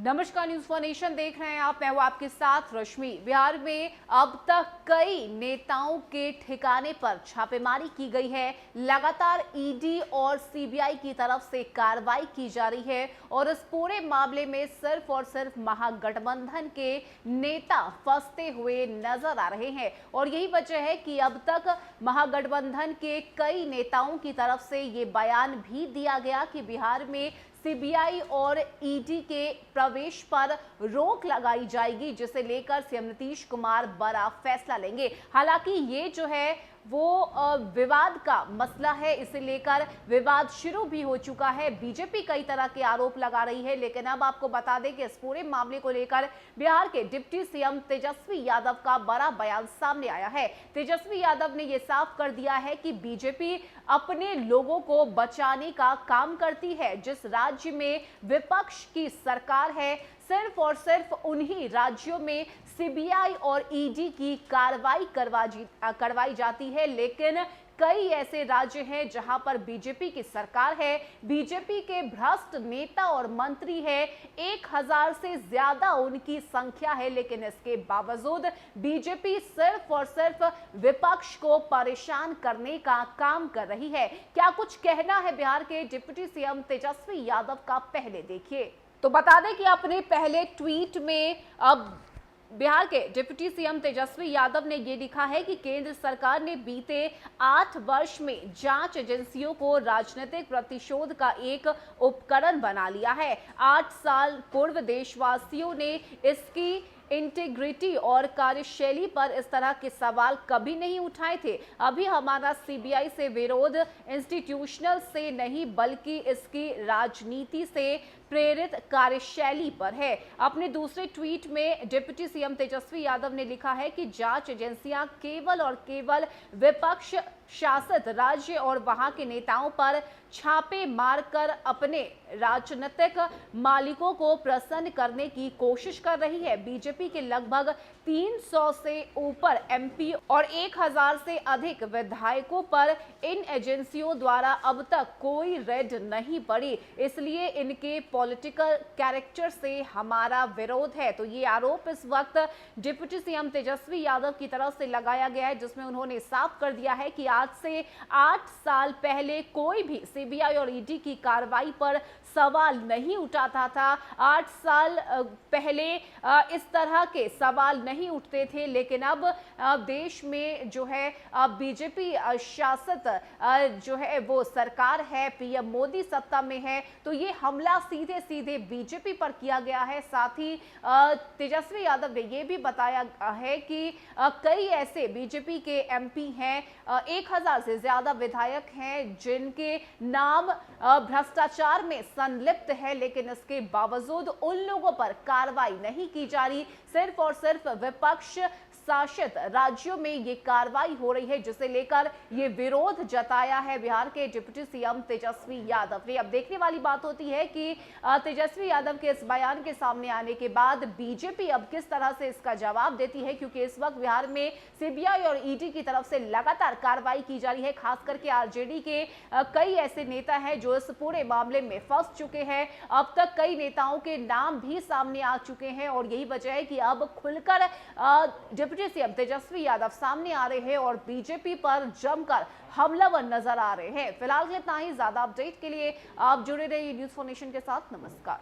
नमस्कार, news for nation देख रहे हैं आप। मैं हूं आपके साथ रश्मि। बिहार में अब तक कई नेताओं के ठिकाने पर छापेमारी की गई है। लगातार ईडी और सीबीआई की तरफ से कार्रवाई की जा रही है और इस पूरे मामले में सिर्फ और सिर्फ महागठबंधन के नेता फंसते हुए नजर आ रहे हैं और यही वजह है कि अब तक महागठबंधन के कई नेताओं की तरफ से ये बयान भी दिया गया कि बिहार में सीबीआई और ईडी के प्रवेश पर रोक लगाई जाएगी, जिसे लेकर सीएम नीतीश कुमार बड़ा फैसला लेंगे। हालांकि ये जो है वो विवाद का मसला है, इसे लेकर विवाद शुरू भी हो चुका है। बीजेपी कई तरह के आरोप लगा रही है, लेकिन अब आपको बता दें कि इस पूरे मामले को लेकर बिहार के डिप्टी सीएम तेजस्वी यादव का बड़ा बयान सामने आया है। तेजस्वी यादव ने यह साफ कर दिया है कि बीजेपी अपने लोगों को बचाने का काम करती है। जिस राज्य में विपक्ष की सरकार है, सिर्फ और सिर्फ उन्हीं राज्यों में सीबीआई और ईडी की कार्रवाई करवाई जाती है, लेकिन कई ऐसे राज्य हैं जहां पर बीजेपी की सरकार है, बीजेपी के भ्रष्ट नेता और मंत्री है, 1000 से ज्यादा उनकी संख्या है, लेकिन इसके बावजूद बीजेपी सिर्फ और सिर्फ विपक्ष को परेशान करने का काम कर रही है। क्या कुछ कहना है बिहार के डिप्टी सीएम तेजस्वी यादव का, पहले देखिए। तो बता दें कि अपने पहले ट्वीट में अब बिहार के डिप्टी सीएम तेजस्वी यादव ने यह लिखा है कि केंद्र सरकार ने बीते 8 वर्ष में जांच एजेंसियों को राजनीतिक प्रतिशोध का एक उपकरण बना लिया है। 8 साल पूर्व देशवासियों ने इसकी इंटीग्रिटी और कार्यशैली पर इस तरह के सवाल कभी नहीं उठाए थे। अभी हमारा सीबीआई से विरोध इंस्टीट्यूशनल से नहीं बल्कि इसकी राजनीति से प्रेरित कार्यशैली पर है। अपने दूसरे ट्वीट में डिप्टी सीएम तेजस्वी यादव ने लिखा है कि जांच एजेंसियां केवल और केवल विपक्ष शासित राज्य और वहां के नेताओं पर छापे मारकर अपने राजनीतिक मालिकों को प्रसन्न करने की कोशिश कर रही है। बीजेपी के लगभग 300 से ऊपर एमपी और 1000 से अधिक विधायकों पर इन एजेंसियों द्वारा अब तक कोई रेड नहीं पड़ी, इसलिए इनके पॉलिटिकल कैरेक्टर से हमारा विरोध है। तो ये आरोप इस वक्त डिप्टी सीएम तेजस्वी यादव की तरफ से लगाया गया है, जिसमें उन्होंने साफ कर दिया है कि आज से 8 साल पहले कोई भी सीबीआई और ईडी की कार्रवाई पर सवाल नहीं उठाता था। 8 साल पहले इस तरह के सवाल नहीं उठते थे, लेकिन अब देश में जो है बीजेपी शासित जो है वो सरकार है, पीएम मोदी सत्ता में है, तो ये हमला सीधे सीधे बीजेपी पर किया गया है। साथ ही तेजस्वी यादव ने ये भी बताया है कि कई ऐसे बीजेपी के एमपी हैं, 1000 से ज्यादा विधायक हैं जिनके नाम भ्रष्टाचार में संलिप्त है, लेकिन इसके बावजूद उन लोगों पर कार्रवाई नहीं की जा रही। सिर्फ और सिर्फ विपक्ष शासित राज्यों में ये कार्रवाई हो रही है, जिसे लेकर ये विरोध जताया है बिहार के डिप्टी सीएम तेजस्वी यादव ने। अब देखने वाली बात होती है कि तेजस्वी यादव के इस बयान के सामने आने के बाद बीजेपी अब किस तरह से इसका जवाब देती है, क्योंकि इस वक्त बिहार में सीबीआई और ईडी की तरफ से लगातार कार्रवाई की जा रही है। खास करके आरजेडी के कई ऐसे नेता हैं जो इस पूरे मामले में फंस चुके हैं। अब तक कई नेताओं के नाम भी सामने आ चुके हैं और यही वजह है कि अब खुलकर डिप्टी सीएम तेजस्वी यादव सामने आ रहे हैं और बीजेपी पर जमकर हमलावर नजर आ रहे हैं। फिलहाल इतना ही। ज्यादा अपडेट के लिए आप जुड़े रहिए न्यूज़ फॉर नेशन के साथ। नमस्कार।